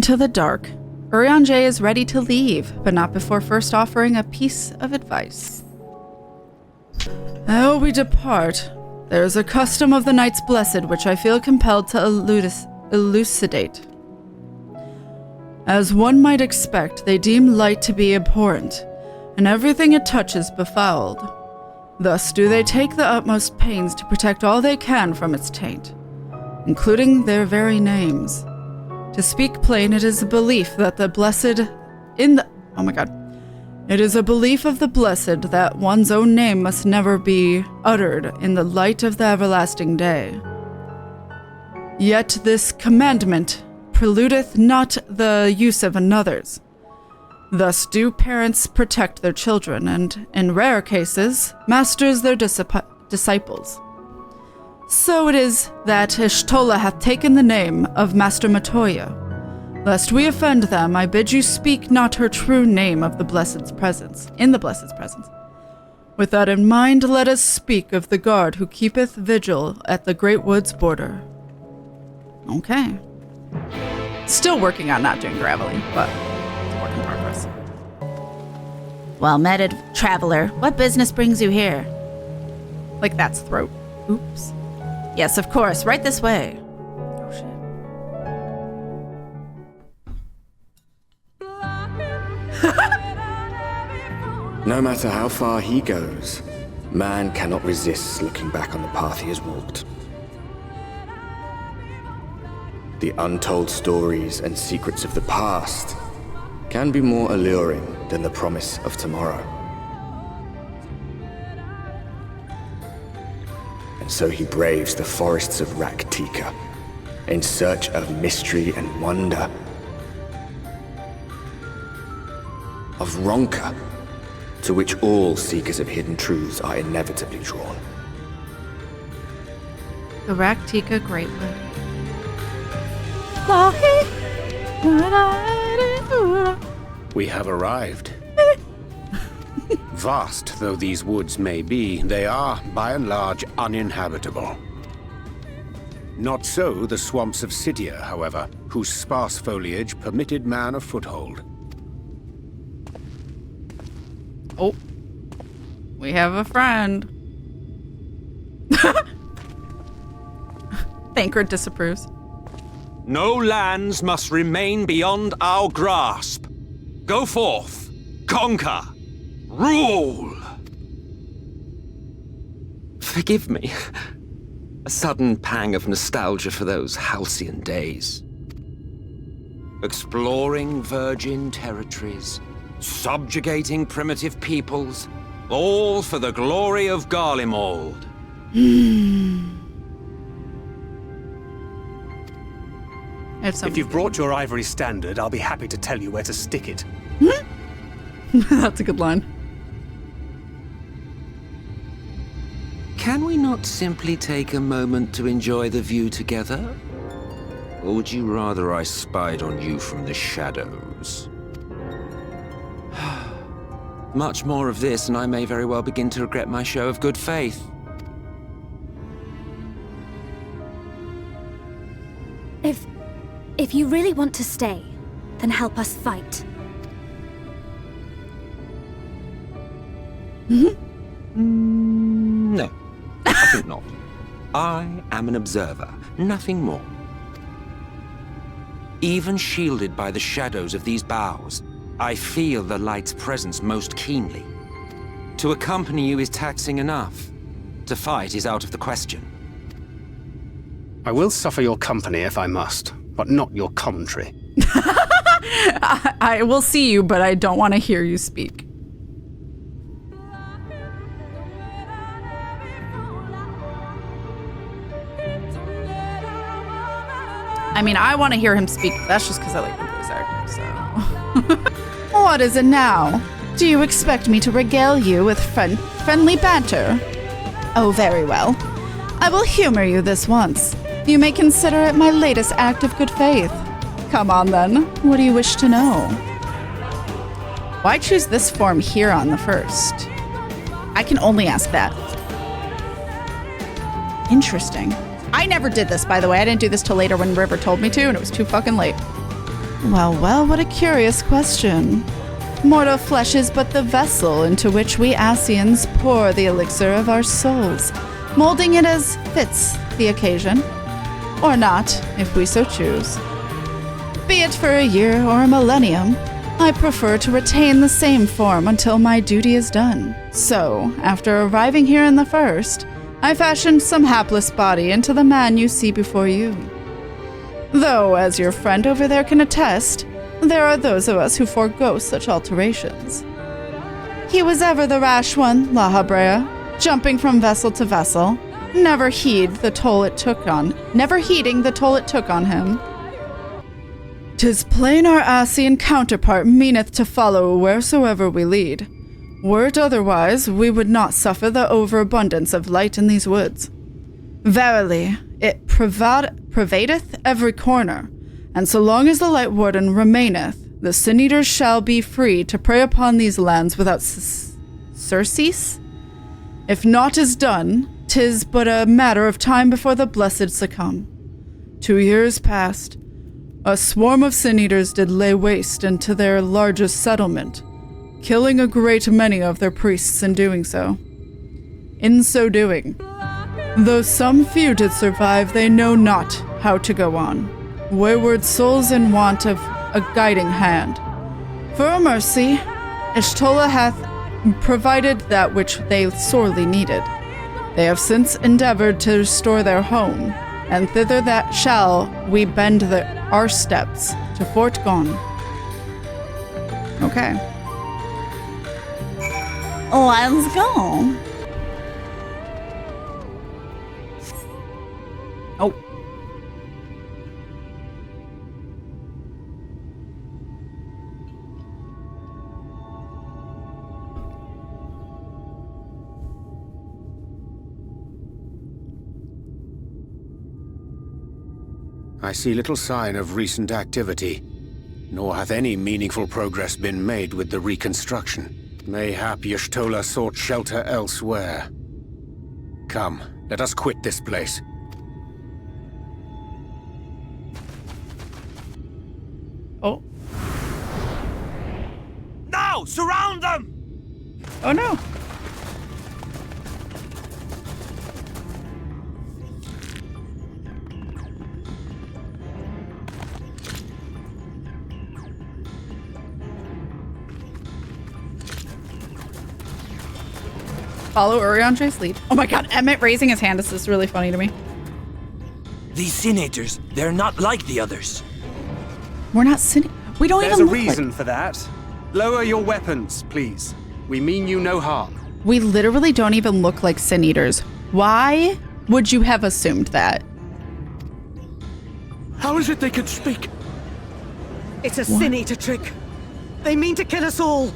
into the dark. Urianger is ready to leave, but not before first offering a piece of advice. Ere we depart, there is a custom of the Knights Blessed which I feel compelled to elucidate. As one might expect, they deem light to be abhorrent, and everything it touches befouled. Thus do they take the utmost pains to protect all they can from its taint, including their very names. To speak plain, it is a belief that the blessed It is a belief of the blessed that one's own name must never be uttered in the light of the everlasting day. Yet this commandment preludeth not the use of another's. Thus do parents protect their children, and, in rare cases, masters their disciples. So it is that Y'shtola hath taken the name of Master Matoya. Lest we offend them, I bid you speak not her true name of the Blessed's presence, in the Blessed's presence. With that in mind, let us speak of the guard who keepeth vigil at the Greatwood's border. Okay. Still working on not doing gravelly, but it's a work in progress. Well-met traveler, what business brings you here? Like that's throat. Oops. Yes, of course, right this way. Oh shit. No matter how far he goes, man cannot resist looking back on the path he has walked. The untold stories and secrets of the past can be more alluring than the promise of tomorrow. And so he braves the forests of Rak'tika in search of mystery and wonder. Of Ronka, to which all seekers of hidden truths are inevitably drawn. The Rak'tika Greatwood. We have arrived. Vast though these woods may be, they are, by and large, uninhabitable. Not so the swamps of Cydia, however, whose sparse foliage permitted man a foothold. Oh. We have a friend. Thancred disapproves. No lands must remain beyond our grasp. Go forth, conquer, rule! Forgive me. A sudden pang of nostalgia for those halcyon days. Exploring virgin territories, subjugating primitive peoples, all for the glory of Garlemald. If you've brought your ivory standard, I'll be happy to tell you where to stick it. That's a good line. Can we not simply take a moment to enjoy the view together? Or would you rather I spied on you from the shadows? Much more of this, and I may very well begin to regret my show of good faith. If you really want to stay, then help us fight. No, I think not. I am an observer, nothing more. Even shielded by the shadows of these boughs, I feel the light's presence most keenly. To accompany you is taxing enough. To fight is out of the question. I will suffer your company if I must, but not your commentary. I will see you, but I don't want to hear you speak. I mean, I want to hear him speak, but that's just because I like the voice actor, so... What is it now? Do you expect me to regale you with friendly banter? Oh, very well. I will humor you this once. You may consider it my latest act of good faith. Come on, then. What do you wish to know? Why choose this form here on the first? I can only ask that. Interesting. I never did this, by the way. I didn't do this till later when River told me to, and it was too fucking late. Well, well, what a curious question. Mortal flesh is but the vessel into which we Asians pour the elixir of our souls, molding it as fits the occasion. Or not, if we so choose. Be it for a year or a millennium, I prefer to retain the same form until my duty is done. So, after arriving here in the first, I fashioned some hapless body into the man you see before you. Though, as your friend over there can attest, there are those of us who forego such alterations. He was ever the rash one, La Habrea, jumping from vessel to vessel, never heeding the toll it took on him. 'Tis plain our Asian counterpart meaneth to follow wheresoever we lead. Were it otherwise, we would not suffer the overabundance of light in these woods. Verily, it pervadeth every corner, and so long as the Light Warden remaineth, the Sin-Eaters shall be free to prey upon these lands without surcease. If naught is done, 'tis but a matter of time before the blessed succumb. 2 years past, a swarm of Sin-Eaters did lay waste into their largest settlement, killing a great many of their priests in doing so. In so doing, though some few did survive, they know not how to go on, wayward souls in want of a guiding hand. For a mercy, Y'shtola hath provided that which they sorely needed. They have since endeavored to restore their home, and thither that shall we bend our steps to Fort Gone. Okay. Let's go. Oh. I see little sign of recent activity, nor hath any meaningful progress been made with the reconstruction. Mayhap Y'shtola sought shelter elsewhere. Come, let us quit this place. Oh. Now! Surround them! Oh no. Follow Uriandra's lead. Oh my god, Emmett raising his hand. This is really funny to me. These Sin-Eaters, they're not like the others. We're not we don't There's even a look reason like for that. Lower your weapons, please. We mean you no harm. We literally don't even look like Sin-Eaters. Why would you have assumed that? How is it they can speak? It's a Sin-Eater trick. They mean to kill us all.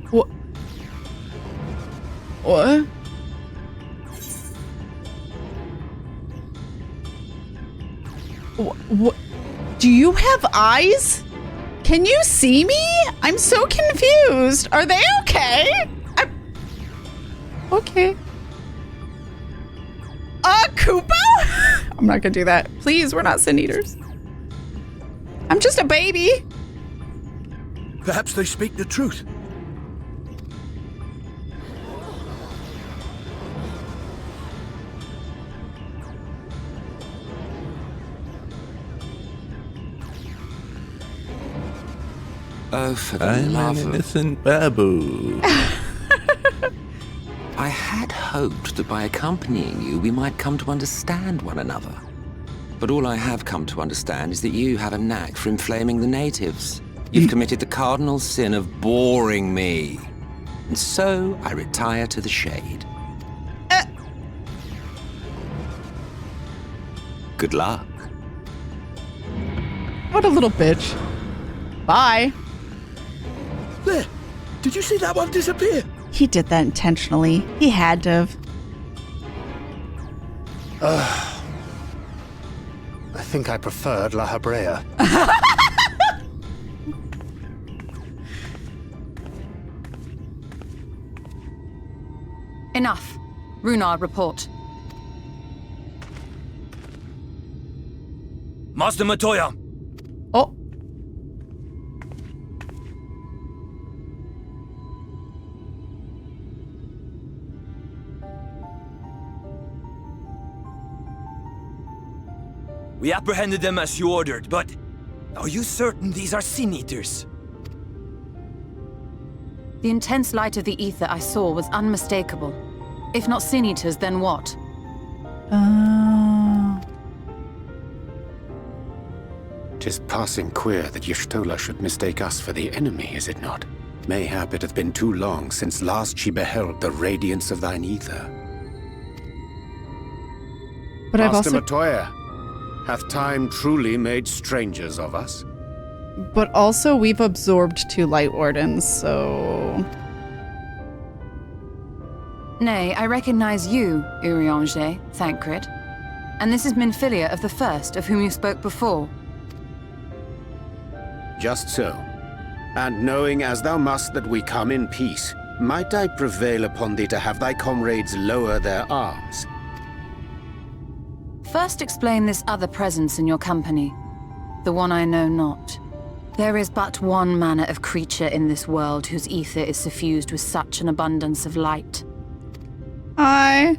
What? What? What? Do you have eyes? Can you see me? I'm so confused. Are they okay? Okay. Koopa? I'm not gonna do that. Please, we're not Sin-Eaters. I'm just a baby. Perhaps they speak the truth. Oh, for the I'm love an of... innocent babu. I had hoped that by accompanying you, we might come to understand one another. But all I have come to understand is that you have a knack for inflaming the natives. You've committed the cardinal sin of boring me. And so I retire to the shade. Good luck. What a little bitch. Bye. There! Did you see that one disappear? He did that intentionally. He had to have. I think I preferred La Habrea. Enough. Runar, report. Master Matoya! Oh. We apprehended them as you ordered, but are you certain these are Sin Eaters? The intense light of the ether I saw was unmistakable. If not Sin Eaters, then what? Tis passing queer that Y'shtola should mistake us for the enemy, is it not? Mayhap it hath been too long since last she beheld the radiance of thine ether. But I've Master also... Matoya, hath time truly made strangers of us? But also, we've absorbed 2 Light Wardens, so... Nay, I recognize you, Urianger, Thancred. And this is Minfilia of the First, of whom you spoke before. Just so. And knowing as thou must that we come in peace, might I prevail upon thee to have thy comrades lower their arms? First explain this other presence in your company. The one I know not. There is but one manner of creature in this world whose ether is suffused with such an abundance of light. Hi.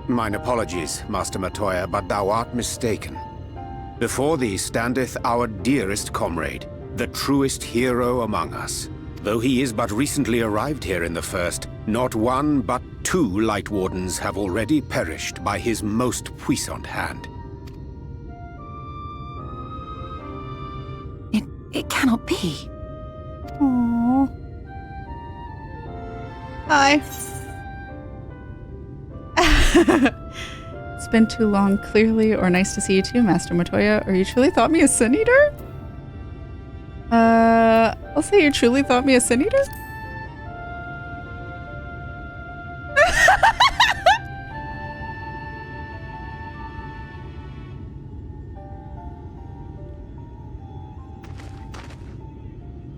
Mine apologies, Master Matoya, but thou art mistaken. Before thee standeth our dearest comrade, the truest hero among us. Though he is but recently arrived here in the First, not 1 but 2 Light Wardens have already perished by his most puissant hand. It cannot be. Aww. Hi. It's been too long, clearly, or nice to see you too, Master Matoya. Or you truly thought me a Sin Eater? I'll say you truly thought me a Sin Eater?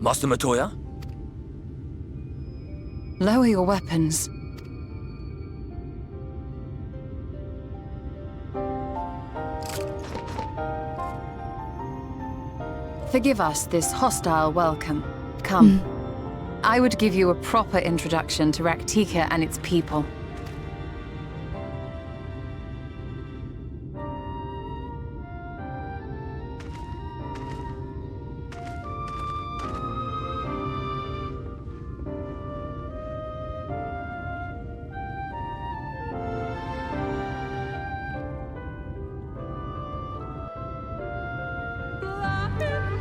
Master Matoya? Lower your weapons. Forgive us this hostile welcome. Come. I would give you a proper introduction to Rak'tika and its people.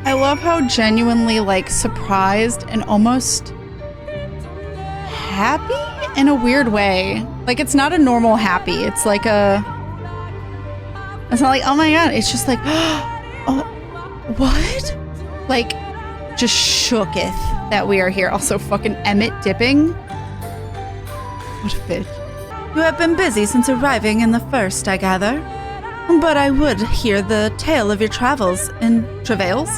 I love how genuinely, like, surprised and almost happy in a weird way. Like, it's not a normal happy. It's like a... It's not like, oh my god. It's just like, oh, what? Like, just shooketh that we are here. Also, fucking Emmett dipping. What a bitch. You have been busy since arriving in the First, I gather. But I would hear the tale of your travels and travails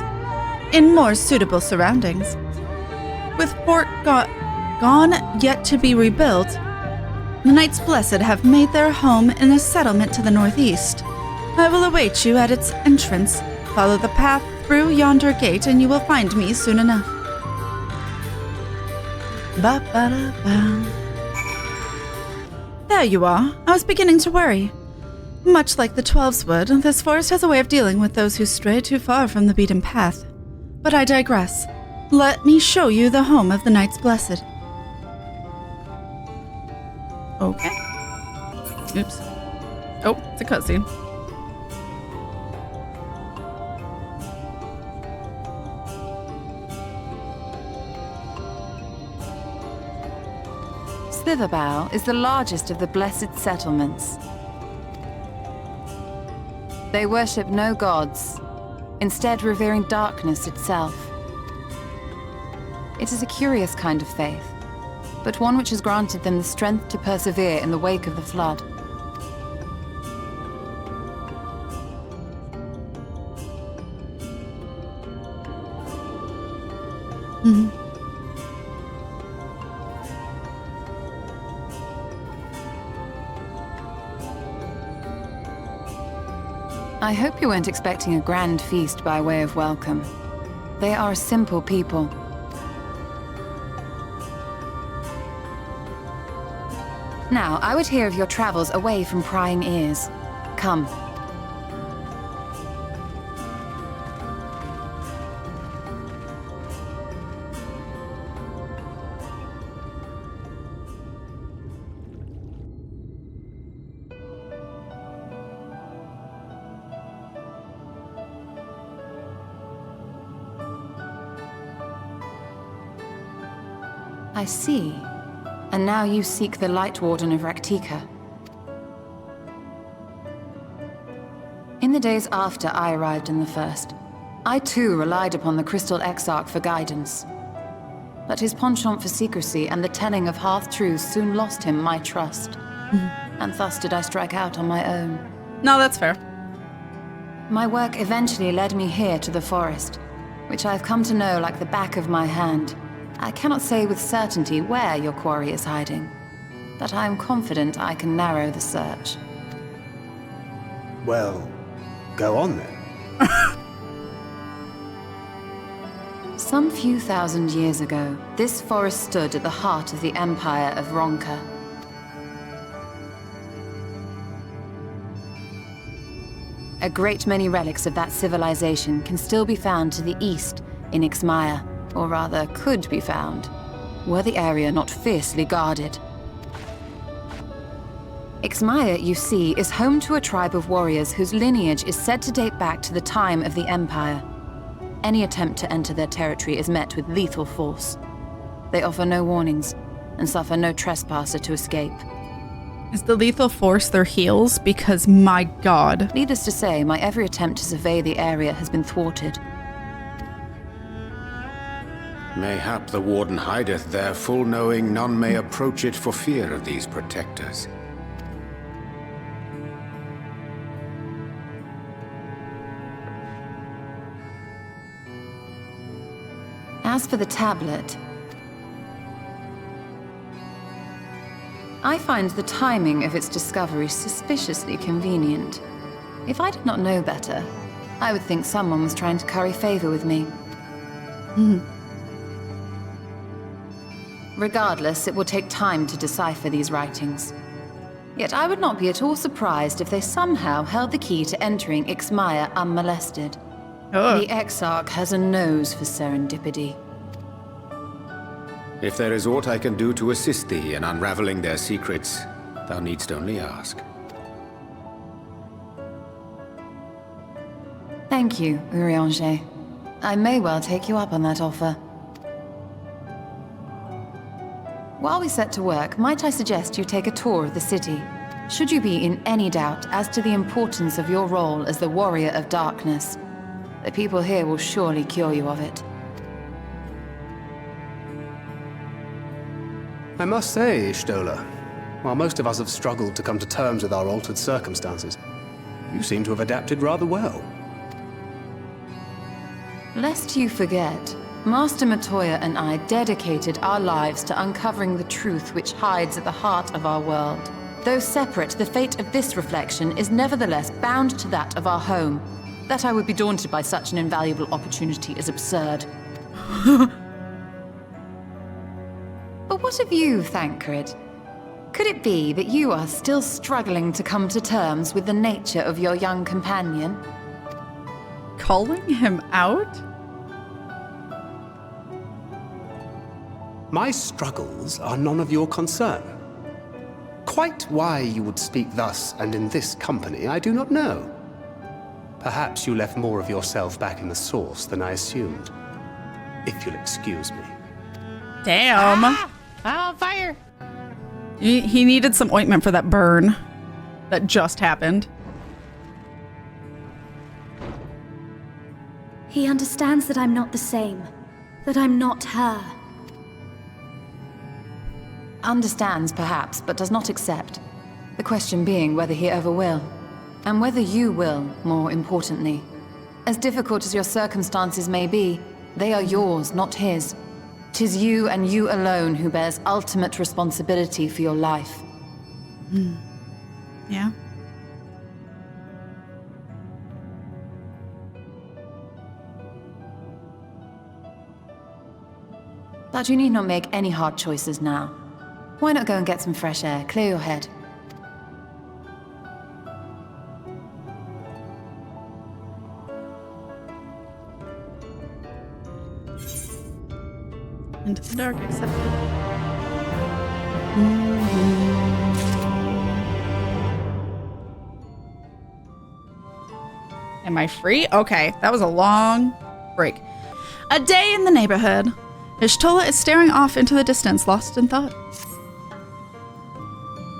in more suitable surroundings. With Fort gone yet to be rebuilt, the Knights Blessed have made their home in a settlement to the northeast. I will await you at its entrance. Follow the path through yonder gate and you will find me soon enough. Ba-ba-da-ba. There you are. I was beginning to worry. Much like the Twelveswood, this forest has a way of dealing with those who stray too far from the beaten path. But I digress. Let me show you the home of the Knights Blessed. Okay. Oops. Oh, it's a cutscene. Slitherbough is the largest of the Blessed settlements. They worship no gods, instead revering darkness itself. It is a curious kind of faith, but one which has granted them the strength to persevere in the wake of the flood. I hope you weren't expecting a grand feast by way of welcome. They are a simple people. Now, I would hear of your travels away from prying ears. Come. I see. And now you seek the Light Warden of Rak'tika. In the days after I arrived in the First, I too relied upon the Crystal Exarch for guidance. But his penchant for secrecy and the telling of half-truths soon lost him my trust. And thus did I strike out on my own. No, that's fair. My work eventually led me here to the forest, which I've come to know like the back of my hand. I cannot say with certainty where your quarry is hiding, but I am confident I can narrow the search. Well, go on then. Some few thousand years ago, this forest stood at the heart of the Empire of Ronka. A great many relics of that civilization can still be found to the east in Ixmaya, or rather could be found, were the area not fiercely guarded. Ixmaya, you see, is home to a tribe of warriors whose lineage is said to date back to the time of the Empire. Any attempt to enter their territory is met with lethal force. They offer no warnings, and suffer no trespasser to escape. Is the lethal force their heels? Because my god. Needless to say, my every attempt to survey the area has been thwarted. Mayhap the Warden hideth there, full knowing none may approach it for fear of these protectors. As for the tablet, I find the timing of its discovery suspiciously convenient. If I did not know better, I would think someone was trying to curry favor with me. Regardless, it will take time to decipher these writings. Yet I would not be at all surprised if they somehow held the key to entering Ixmaya unmolested. The Exarch has a nose for serendipity. If there is aught I can do to assist thee in unraveling their secrets, thou needst only ask. Thank you, Urianger. I may well take you up on that offer. While we set to work, might I suggest you take a tour of the city? Should you be in any doubt as to the importance of your role as the Warrior of Darkness, the people here will surely cure you of it. I must say, Stola, while most of us have struggled to come to terms with our altered circumstances, you seem to have adapted rather well. Lest you forget, Master Matoya and I dedicated our lives to uncovering the truth which hides at the heart of our world. Though separate, the fate of this reflection is nevertheless bound to that of our home. That I would be daunted by such an invaluable opportunity is absurd. But what of you, Thancred? Could it be that you are still struggling to come to terms with the nature of your young companion? Calling him out? My struggles are none of your concern. Quite why you would speak thus and in this company, I do not know. Perhaps you left more of yourself back in the source than I assumed. If you'll excuse me. Damn. On fire! He needed some ointment for that burn that just happened. He understands that I'm not the same. That I'm not her. Understands, perhaps, but does not accept. The question being whether he ever will. And whether you will, more importantly. As difficult as your circumstances may be, they are yours, not his. 'Tis you and you alone who bears ultimate responsibility for your life. Yeah. But you need not make any hard choices now. Why not go and get some fresh air, clear your head? Into the dark, accepted. Am I free? Okay, that was a long break. A day in the neighborhood. Ishtola is staring off into the distance, lost in thought.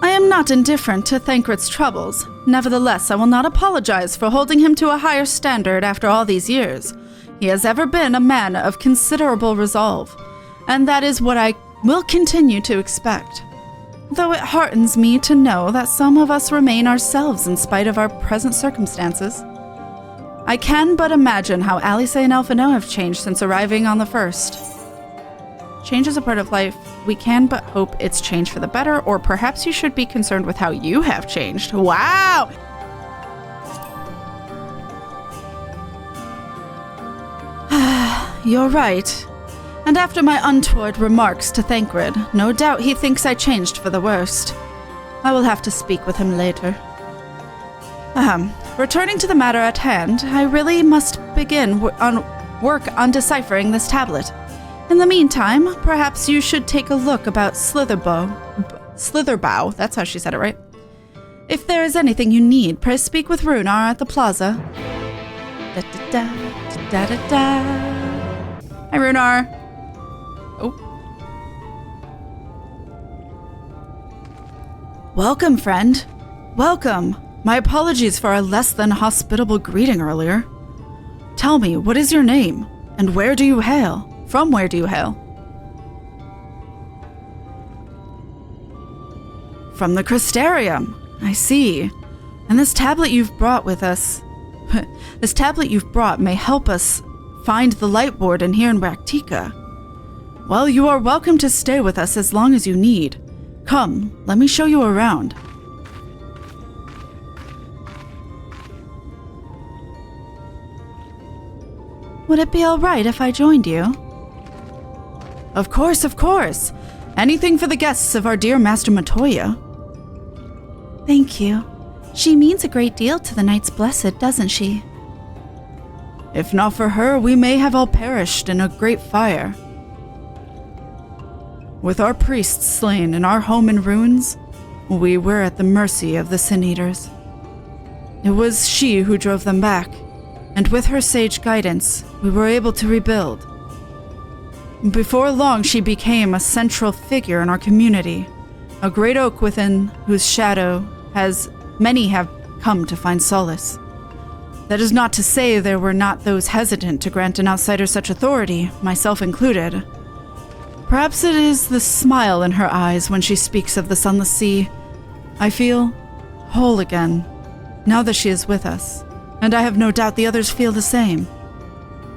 I am not indifferent to Thancred's troubles. Nevertheless, I will not apologize for holding him to a higher standard after all these years. He has ever been a man of considerable resolve, and that is what I will continue to expect. Though it heartens me to know that some of us remain ourselves in spite of our present circumstances. I can but imagine how Alice and Elfino have changed since arriving on the first. Change is a part of life. We can but hope it's changed for the better, or perhaps you should be concerned with how you have changed. Wow! You're right. And after my untoward remarks to Thancred, no doubt he thinks I changed for the worst. I will have to speak with him later. Returning to the matter at hand, I really must begin work on deciphering this tablet. In the meantime, perhaps you should take a look about Slitherbough, that's how she said it, right? If there is anything you need, pray speak with Runar at the plaza. Da-da-da-da-da-da. Hi, Runar. Oh. Welcome, friend. Welcome. My apologies for our less than hospitable greeting earlier. Tell me, what is your name? And where do you hail? From where do you hail? From the Crystarium. I see. And this tablet you've brought with us... this tablet you've brought may help us find the light warden here in Rak'tika. Well, you are welcome to stay with us as long as you need. Come, let me show you around. Would it be all right if I joined you? Of course, of course. Anything for the guests of our dear Master Matoya. Thank you. She means a great deal to the Knights Blessed, doesn't she? If not for her, we may have all perished in a great fire. With our priests slain and our home in ruins, we were at the mercy of the Sin Eaters. It was she who drove them back, and with her sage guidance, we were able to rebuild. Before long, she became a central figure in our community, a great oak within whose shadow many have come to find solace. That is not to say there were not those hesitant to grant an outsider such authority, myself included. Perhaps it is the smile in her eyes when she speaks of the Sunless Sea. I feel whole again, now that she is with us, and I have no doubt the others feel the same.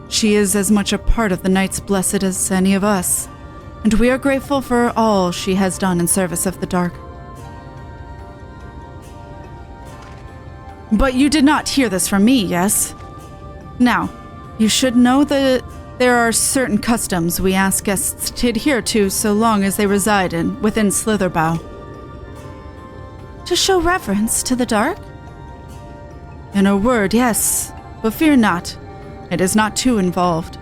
She is as much a part of the Knights Blessed as any of us, and we are grateful for all she has done in service of the Dark. But you did not hear this from me, yes? Now, you should know that there are certain customs we ask guests to adhere to so long as they reside within Slitherbough. To show reverence to the Dark? In a word, yes, but fear not. It is not too involved.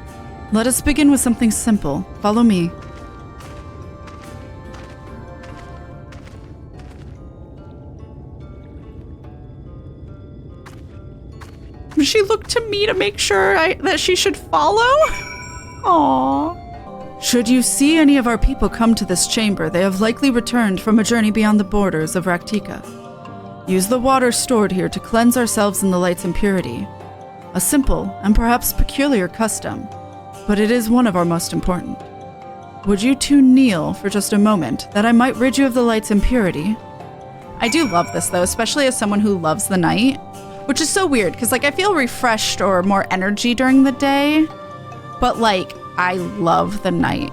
Let us begin with something simple. Follow me. She looked to me to make sure that she should follow? Aww. Should you see any of our people come to this chamber, they have likely returned from a journey beyond the borders of Rak'tika. Use the water stored here to cleanse ourselves in the light's impurity. A simple and perhaps peculiar custom, but it is one of our most important. Would you two kneel for just a moment, that I might rid you of the light's impurity? I do love this though, especially as someone who loves the night. Which is so weird, because, like, I feel refreshed or more energy during the day, but, like, I love the night.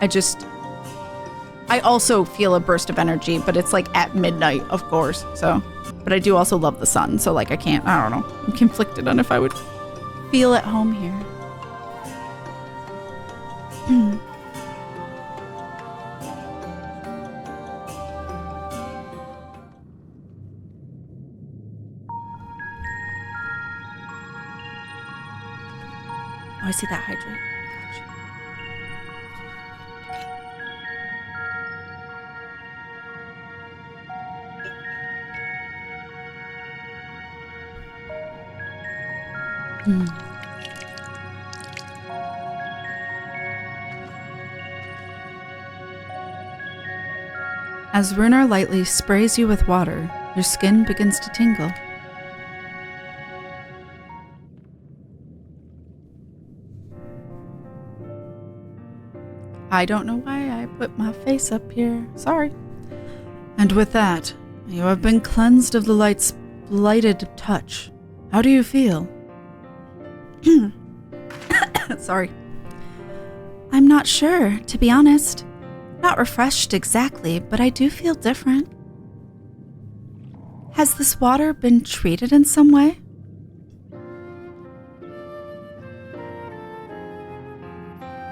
I also feel a burst of energy, but it's, like, at midnight, of course, so. But I do also love the sun, so, like, I don't know. I'm conflicted on if I would feel at home here. Oh, I see that hydrate. Gotcha. As Runar lightly sprays you with water, your skin begins to tingle. I don't know why I put my face up here. Sorry. And with that, you have been cleansed of the light's blighted touch. How do you feel? Sorry. I'm not sure, to be honest. Not refreshed exactly, but I do feel different. Has this water been treated in some way?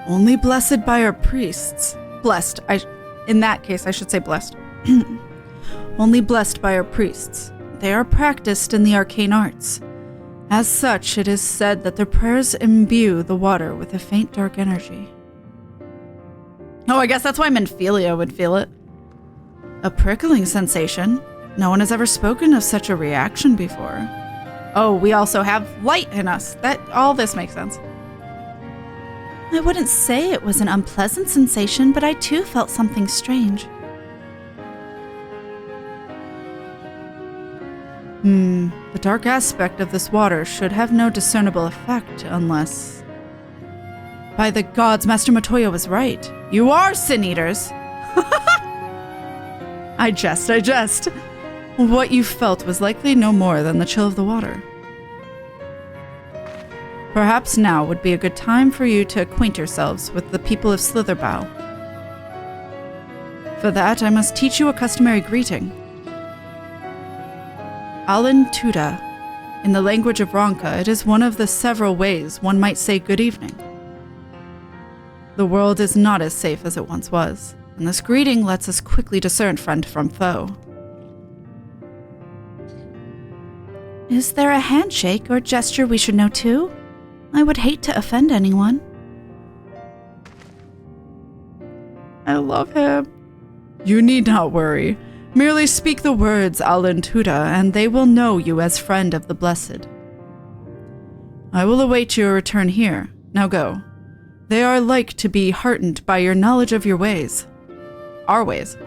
Only blessed by our priests. Blessed. In that case, I should say blessed. Only blessed by our priests. They are practiced in the arcane arts. As such, it is said that their prayers imbue the water with a faint dark energy. Oh, I guess that's why Menphelia would feel it. A prickling sensation. No one has ever spoken of such a reaction before. Oh, we also have light in us. All this makes sense. I wouldn't say it was an unpleasant sensation, but I too felt something strange. The dark aspect of this water should have no discernible effect unless... By the gods, Master Matoya was right. You are sin eaters! I jest. What you felt was likely no more than the chill of the water. Perhaps now would be a good time for you to acquaint yourselves with the people of Slitherbough. For that, I must teach you a customary greeting. Alan Tuda. In the language of Ronka, it is one of the several ways one might say good evening. The world is not as safe as it once was, and this greeting lets us quickly discern friend from foe. Is there a handshake or gesture we should know too? I would hate to offend anyone. I love him. You need not worry. Merely speak the words Alan Tuda, and they will know you as friend of the Blessed. I will await your return here. Now go. They are like to be heartened by your knowledge of your ways. Our ways.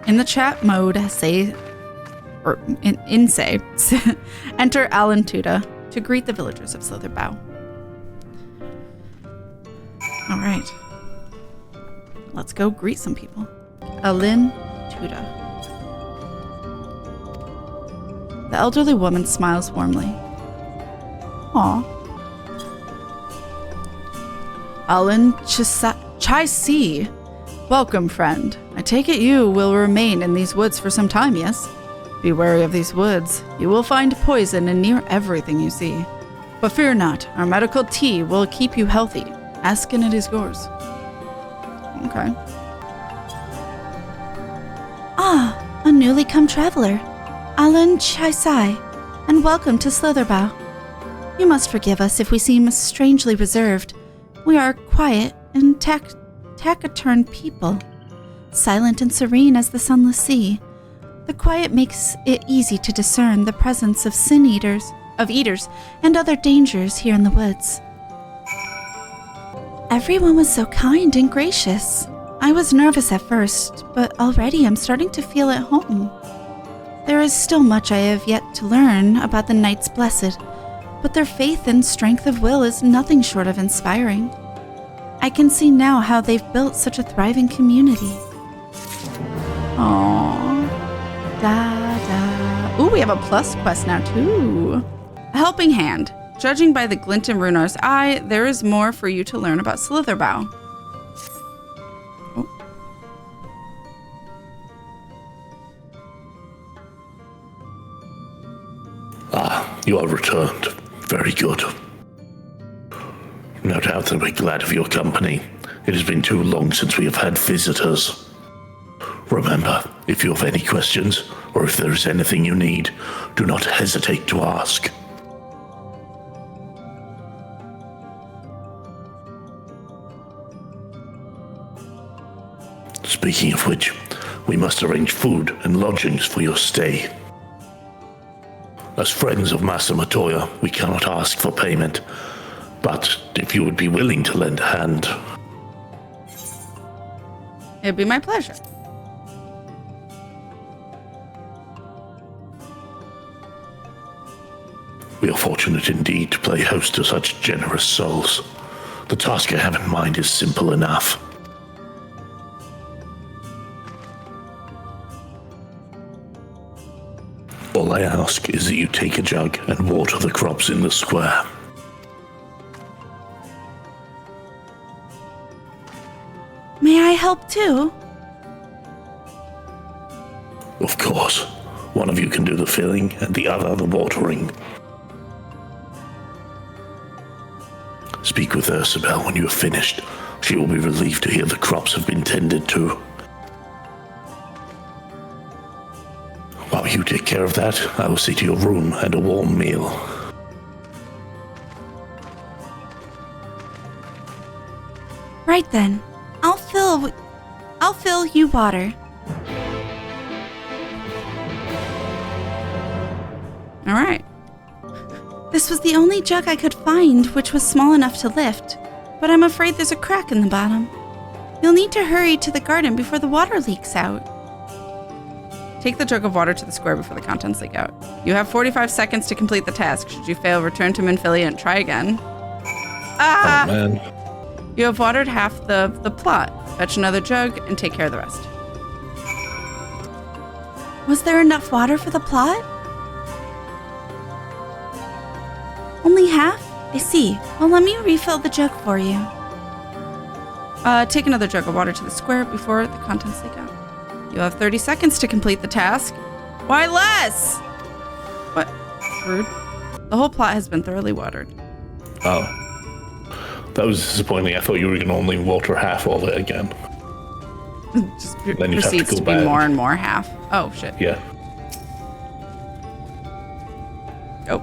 In the chat mode, enter Alan Tuda to greet the villagers of Slitherbough. All right. Let's go greet some people. Alan Tuda. The elderly woman smiles warmly. Aw. Alan Chai-Si. Welcome, friend. I take it you will remain in these woods for some time, yes? Be wary of these woods. You will find poison in near everything you see. But fear not, our medical tea will keep you healthy. Ask and it is yours. Okay. Ah, a newly come traveler. Alan Chai-Si, and welcome to Slitherbough. You must forgive us if we seem strangely reserved. We are quiet and taciturn people, silent and serene as the sunless sea. The quiet makes it easy to discern the presence of eaters, and other dangers here in the woods. Everyone was so kind and gracious. I was nervous at first, but already I'm starting to feel at home. There is still much I have yet to learn about the Knights Blessed, but their faith and strength of will is nothing short of inspiring. I can see now how they've built such a thriving community. Aww. Ooh, we have a plus quest now, too. A helping hand. Judging by the glint in Runar's eye, there is more for you to learn about Slitherbough. Oh. Ah, you are returned. Very good. No doubt they'll be glad of your company. It has been too long since we have had visitors. Remember, if you have any questions, or if there is anything you need, do not hesitate to ask. Speaking of which, we must arrange food and lodgings for your stay. As friends of Master Matoya, we cannot ask for payment, but if you would be willing to lend a hand... It'd be my pleasure. We are fortunate indeed to play host to such generous souls. The task I have in mind is simple enough. All I ask is that you take a jug and water the crops in the square. May I help too? Of course. One of you can do the filling and the other the watering. Speak with Ursabel when you have finished. She will be relieved to hear the crops have been tended to. While you take care of that, I will see to your room and a warm meal. Right then. I'll fill you water. All right. This was the only jug I could find which was small enough to lift, but I'm afraid there's a crack in the bottom. You'll need to hurry to the garden before the water leaks out. Take the jug of water to the square before the contents leak out. You have 45 seconds to complete the task. Should you fail, return to Minfilia and try again. Ah! Oh, man. You have watered half the plot. Fetch another jug and take care of the rest. Was there enough water for the plot? Only half? I see. Well, let me refill the jug for you. Take another jug of water to the square before the contents leak out. You have 30 seconds to complete the task. Why less? What? Rude. The whole plot has been thoroughly watered. Oh. That was disappointing. I thought you were going to only water half of it again. Just then you'd proceeds have to go be back. more and more half. Oh, shit. Yeah. Oh.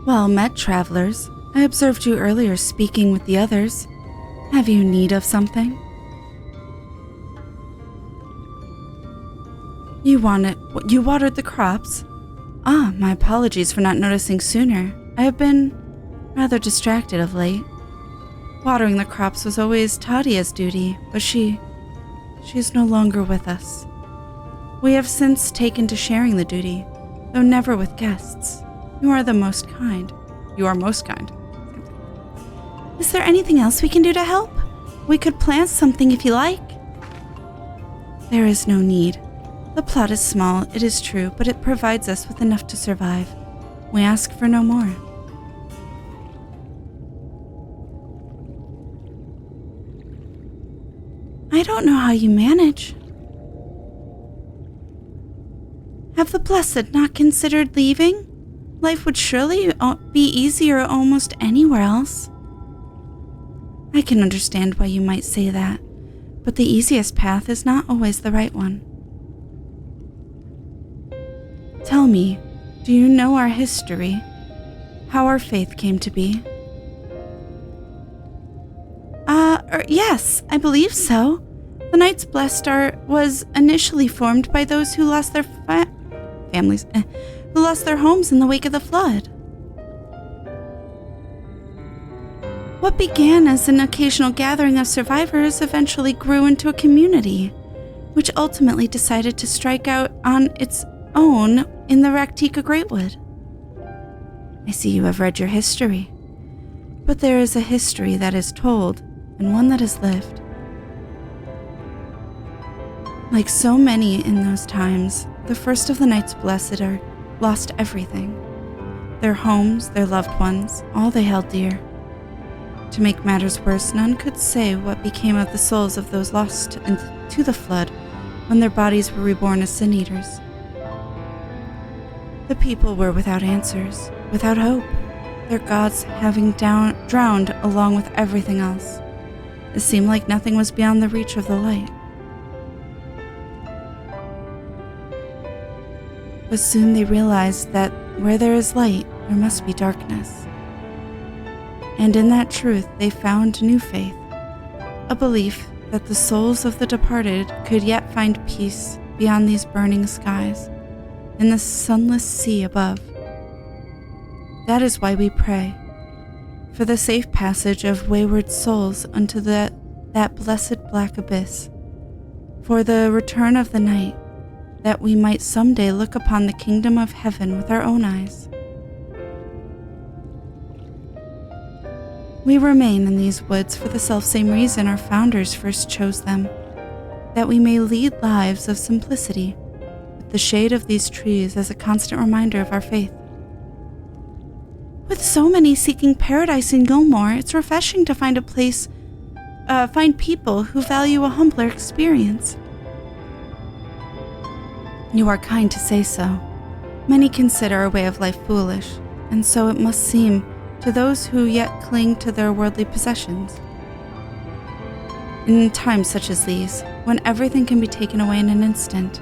Well met, travelers. I observed you earlier speaking with the others. Have you need of something? You watered the crops? Ah, my apologies for not noticing sooner. I have been rather distracted of late. Watering the crops was always Tadia's duty, but she is no longer with us. We have since taken to sharing the duty, though never with guests. You are the most kind. You are most kind. Is there anything else we can do to help? We could plant something if you like. There is no need. The plot is small, it is true, but it provides us with enough to survive. We ask for no more. I don't know how you manage. Have the Blessed not considered leaving? Life would surely be easier almost anywhere else. I can understand why you might say that, but the easiest path is not always the right one. Tell me, do you know our history? How our faith came to be? Yes, I believe so. The Knights Blessed was initially formed by those who lost their families, who lost their homes in the wake of the flood. What began as an occasional gathering of survivors eventually grew into a community, which ultimately decided to strike out on its own in the Rak'tika Greatwood. I see you have read your history, but there is a history that is told and one that is lived. Like so many in those times, the first of the Knights Blessed lost everything. Their homes, their loved ones, all they held dear. To make matters worse, none could say what became of the souls of those lost to the flood when their bodies were reborn as sin eaters. The people were without answers, without hope, their gods having drowned along with everything else. It seemed like nothing was beyond the reach of the light. But soon they realized that where there is light, there must be darkness. And in that truth they found new faith, a belief that the souls of the departed could yet find peace beyond these burning skies, in the sunless sea above. That is why we pray, for the safe passage of wayward souls unto that blessed black abyss, for the return of the night, that we might someday look upon the kingdom of heaven with our own eyes. We remain in these woods for the selfsame reason our founders first chose them, that we may lead lives of simplicity, with the shade of these trees as a constant reminder of our faith. With so many seeking paradise in Gilmore, it's refreshing to find people who value a humbler experience. You are kind to say so. Many consider our way of life foolish, and so it must seem to those who yet cling to their worldly possessions. In times such as these, when everything can be taken away in an instant,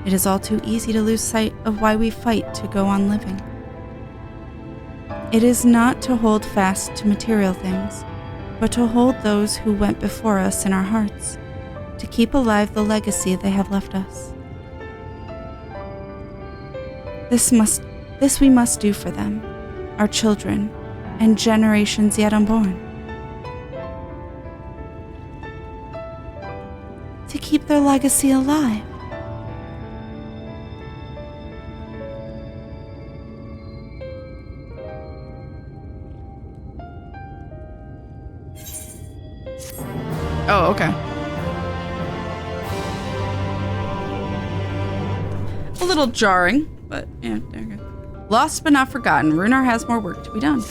it is all too easy to lose sight of why we fight to go on living. It is not to hold fast to material things, but to hold those who went before us in our hearts, to keep alive the legacy they have left us. This we must do for them, our children, and generations yet unborn. To keep their legacy alive. Oh, okay. A little jarring, but yeah, there you go. Lost but not forgotten. Runar has more work to be done.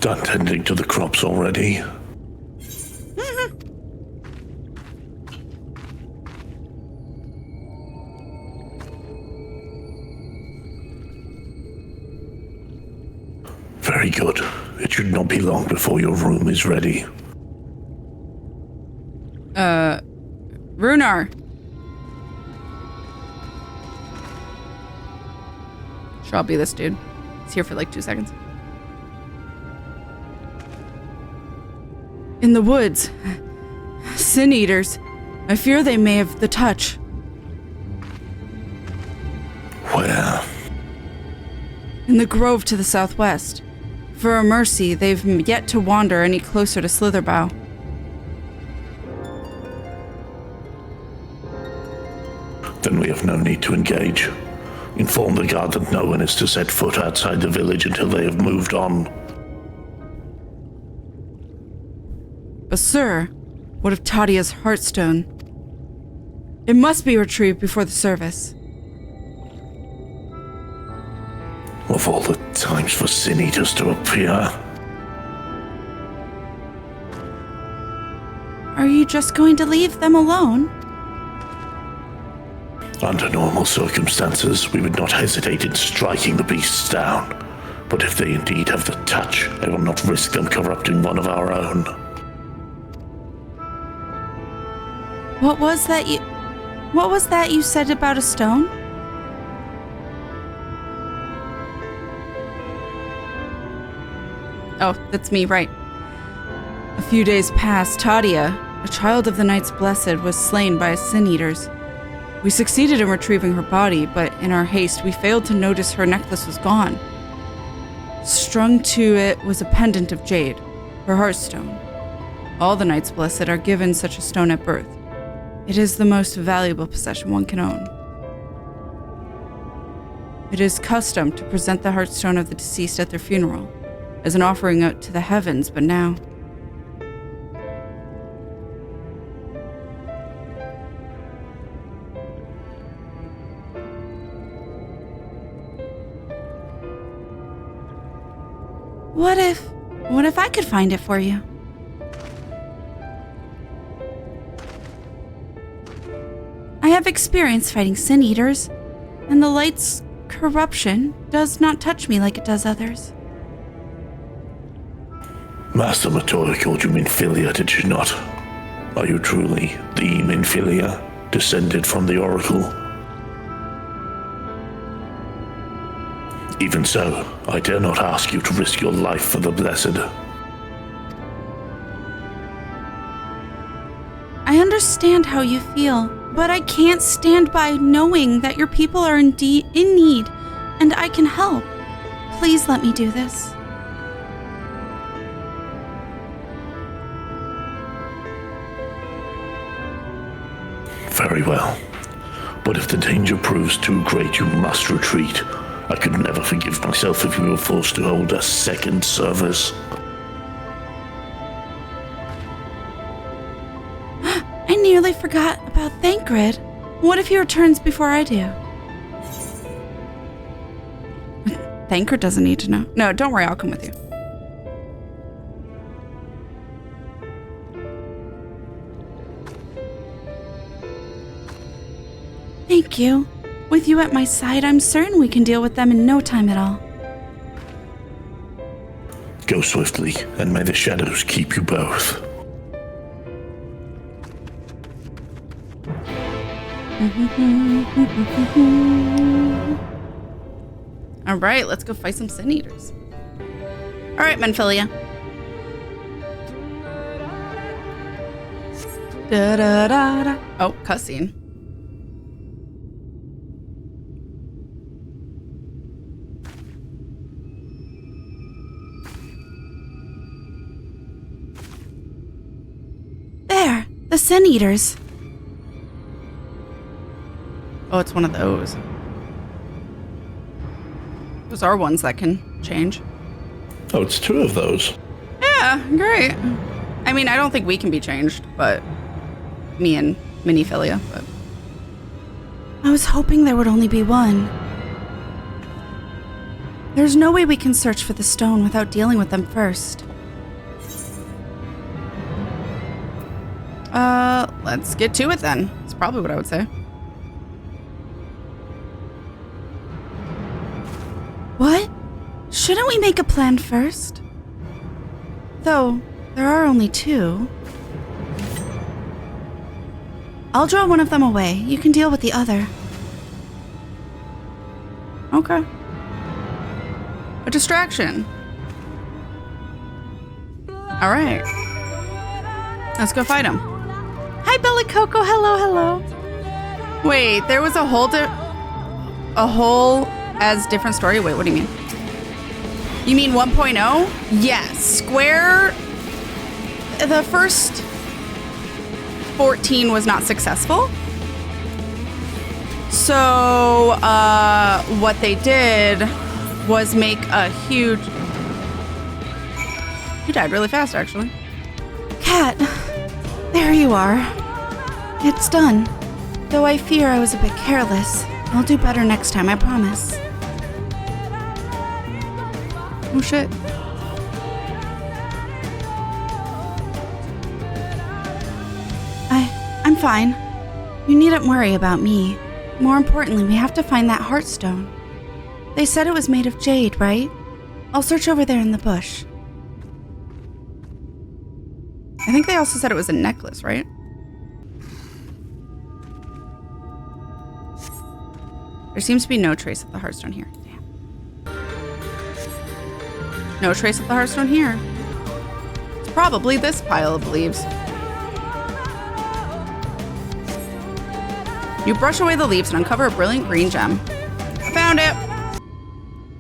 Done tending to the crops already. Very good. It should not be long before your room is ready. Runar. Sure, I'll be this dude. He's here for like 2 seconds. In the woods. Sin eaters. I fear they may have the touch. Where? In the grove to the southwest. For a mercy, they've yet to wander any closer to Slitherbough. Then we have no need to engage. Inform the guard that no one is to set foot outside the village until they have moved on. But sir, what of Tadia's heartstone? It must be retrieved before the service. Of all the times for sin eaters to appear. Are you just going to leave them alone? Under normal circumstances, we would not hesitate in striking the beasts down. But if they indeed have the touch, I will not risk them corrupting one of our own. What was that you said about a stone? Oh, that's me, right. A few days past, Tadia, a child of the Knights Blessed, was slain by sin eaters. We succeeded in retrieving her body, but in our haste, we failed to notice her necklace was gone. Strung to it was a pendant of jade, her heartstone. All the Knights Blessed are given such a stone at birth. It is the most valuable possession one can own. It is custom to present the heartstone of the deceased at their funeral, as an offering out to the heavens, but now... What if I could find it for you? I have experience fighting Sin Eaters, and the light's corruption does not touch me like it does others. Master Matoya called you Minfilia, did she not? Are you truly the Minfilia, descended from the Oracle? Even so, I dare not ask you to risk your life for the Blessed. I understand how you feel, but I can't stand by knowing that your people are in need, and I can help. Please let me do this. Very well. But if the danger proves too great, you must retreat. I could never forgive myself if we were forced to hold a second service. I nearly forgot about Thancred. What if he returns before I do? Thancred doesn't need to know. No, don't worry, I'll come with you. Thank you. With you at my side, I'm certain we can deal with them in no time at all. Go swiftly, and may the shadows keep you both. All right, let's go fight some Sin Eaters. All right, Minfilia. Da da da da. Oh, cutscene. There, the Sin Eaters. Oh, it's one of those. Those are ones that can change. Oh, it's two of those. Yeah, great. I mean, I don't think we can be changed, but me and Minfilia, but I was hoping there would only be one. There's no way we can search for the stone without dealing with them first. Let's get to it then. That's probably what I would say. What? Shouldn't we make a plan first? Though, there are only two. I'll draw one of them away. You can deal with the other. Okay. A distraction. All right. Let's go fight him. Hi, Bella Coco. Hello, hello. Wait, there was a whole as different story? Wait, what do you mean? You mean 1.0? Yes. Square... The first 14 was not successful. So, what they did was make a huge... You died really fast, actually. Kat, there you are. It's done. Though I fear I was a bit careless. I'll do better next time, I promise. Oh shit. I'm fine. You needn't worry about me. More importantly, we have to find that Heartstone. They said it was made of jade, right? I'll search over there in the bush. I think they also said it was a necklace, right? There seems to be no trace of the Heartstone here. Damn. No trace of the Heartstone here. It's probably this pile of leaves. You brush away the leaves and uncover a brilliant green gem. I found it!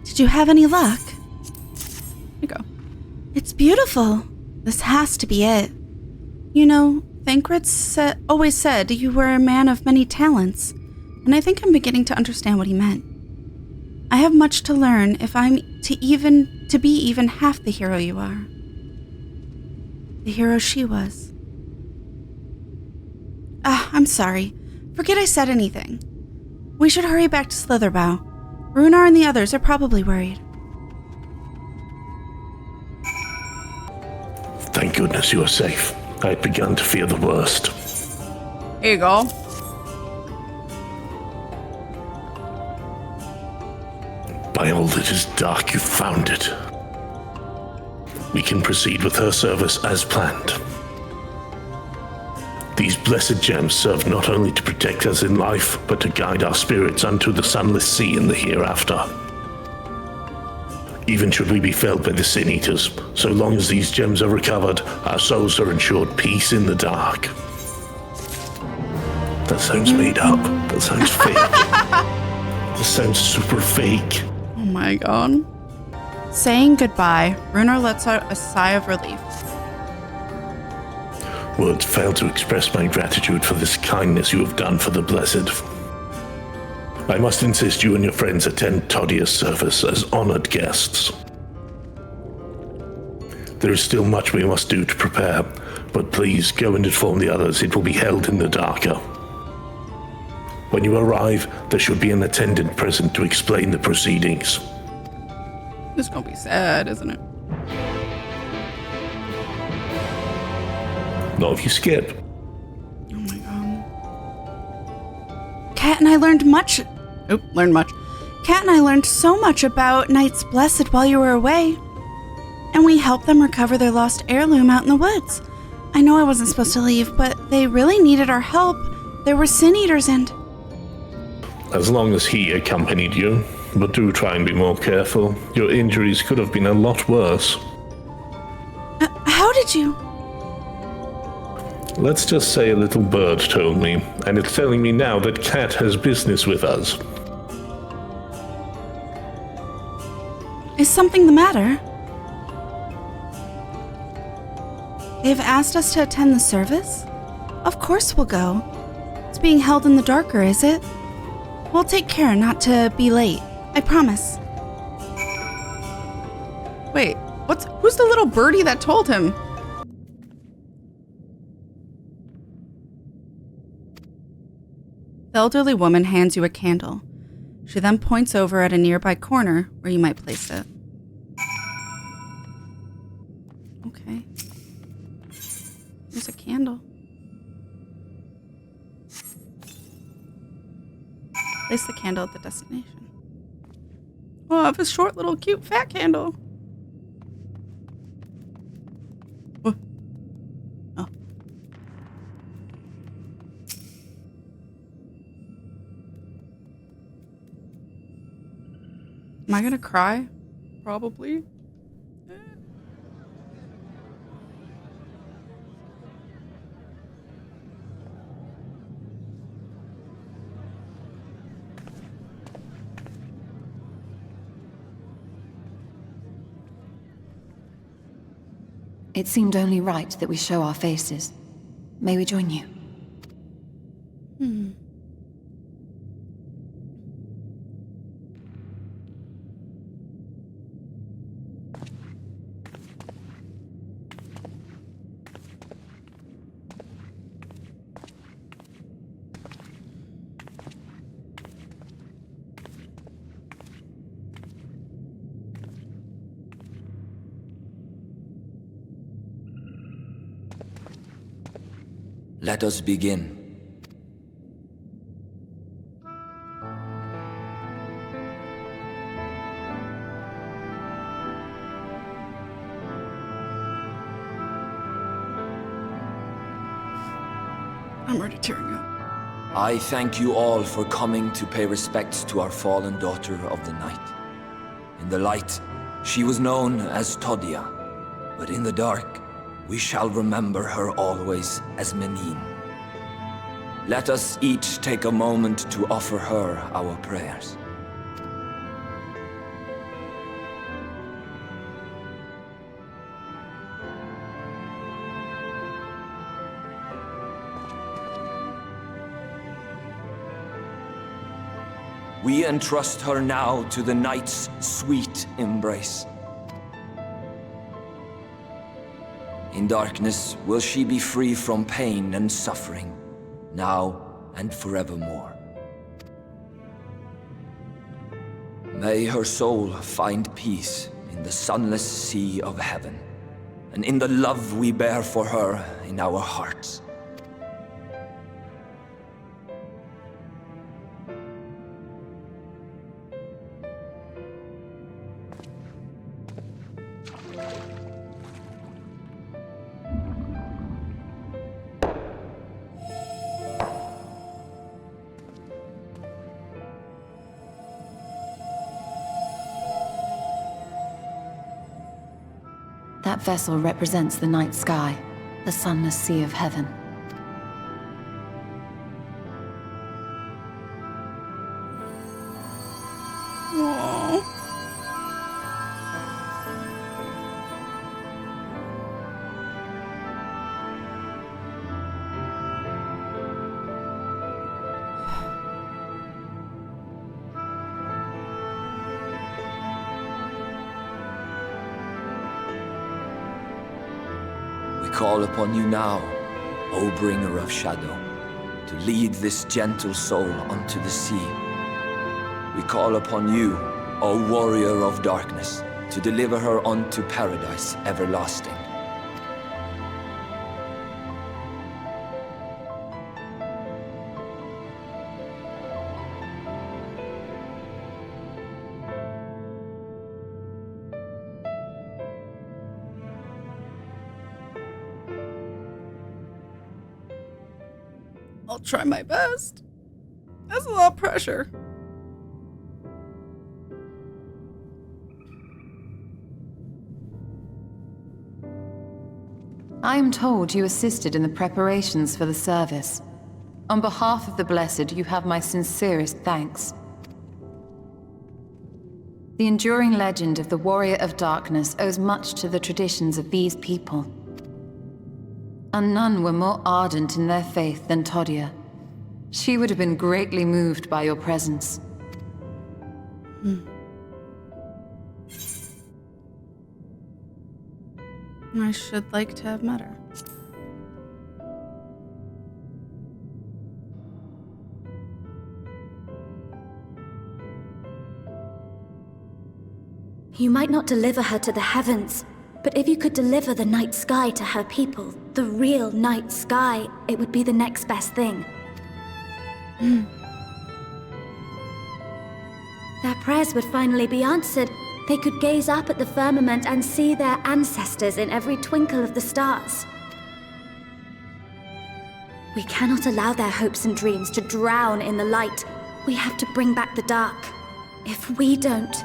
Did you have any luck? Here you go. It's beautiful. This has to be it. You know, Thancred always said you were a man of many talents, and I think I'm beginning to understand what he meant. I have much to learn if I'm to be even half the hero you are. The hero she was. I'm sorry. Forget I said anything. We should hurry back to Slitherbough. Runar and the others are probably worried. goodness you are safe. I had begun to fear the worst. Here you go. By all that is dark, you found it. We can proceed with her service as planned. These blessed gems serve not only to protect us in life, but to guide our spirits unto the sunless sea in the hereafter. Even should we be felled by the Sin Eaters, so long as these gems are recovered, our souls are ensured peace in the dark. That sounds made up. That sounds fake. That sounds super fake. Oh my god. Saying goodbye, Runar lets out a sigh of relief. Words fail to express my gratitude for this kindness you have done for the Blessed. I must insist you and your friends attend Todia's service as honored guests. There is still much we must do to prepare, but please go and inform the others it will be held in the Darker. When you arrive, there should be an attendant present to explain the proceedings. This is gonna be sad, isn't it? Not if you skip. Oh my god. Kat and I learned much. Kat and I learned so much about Knights Blessed while you were away. And we helped them recover their lost heirloom out in the woods. I know I wasn't supposed to leave, but they really needed our help. There were Sin Eaters and... As long as he accompanied you, but do try and be more careful. Your injuries could have been a lot worse. How did you... Let's just say a little bird told me, and it's telling me now that Kat has business with us. Is something the matter? They've asked us to attend the service? Of course we'll go. It's being held in the Darker, is it? We'll take care not to be late. I promise. Wait, who's the little birdie that told him? The elderly woman hands you a candle. She then points over at a nearby corner where you might place it. Okay. There's a candle. Place the candle at the destination. Oh, I have a short little cute fat candle. Oh. Am I gonna cry? Probably. It seemed only right that we show our faces. May we join you? Let us begin. I'm already tearing up. I thank you all for coming to pay respects to our fallen daughter of the night. In the light, she was known as Todia, but in the dark, we shall remember her always as Menine. Let us each take a moment to offer her our prayers. We entrust her now to the night's sweet embrace. In darkness will she be free from pain and suffering, now and forevermore. May her soul find peace in the sunless sea of heaven, and in the love we bear for her in our hearts. That vessel represents the night sky, the sunless sea of heaven. Aww. We call upon you now, O bringer of shadow, to lead this gentle soul unto the sea. We call upon you, O warrior of darkness, to deliver her unto paradise everlasting. I'll try my best. That's a lot of pressure. I am told you assisted in the preparations for the service. On behalf of the Blessed, you have my sincerest thanks. The enduring legend of the Warrior of Darkness owes much to the traditions of these people. And none were more ardent in their faith than Todia. She would have been greatly moved by your presence. I should like to have met her. You might not deliver her to the heavens, but if you could deliver the night sky to her people, the real night sky, it would be the next best thing. Their prayers would finally be answered. They could gaze up at the firmament and see their ancestors in every twinkle of the stars. We cannot allow their hopes and dreams to drown in the light. We have to bring back the dark. If we don't,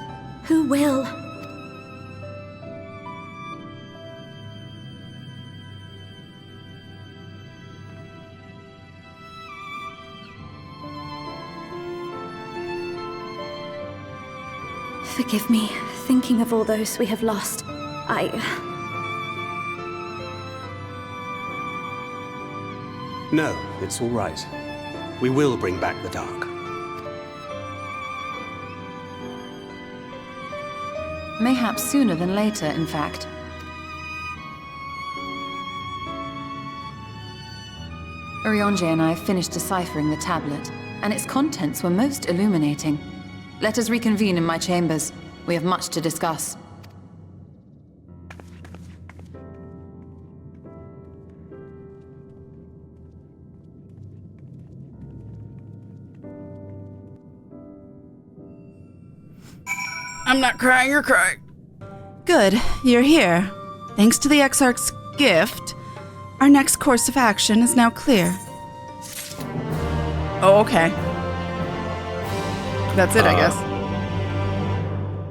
who will? Forgive me, thinking of all those we have lost. No, it's all right. We will bring back the dark. Mayhaps sooner than later, in fact. Urianger and I finished deciphering the tablet, and its contents were most illuminating. Let us reconvene in my chambers. We have much to discuss. I'm not crying, you're crying. Good, you're here. Thanks to the Exarch's gift, our next course of action is now clear. Oh, okay. That's it, I guess.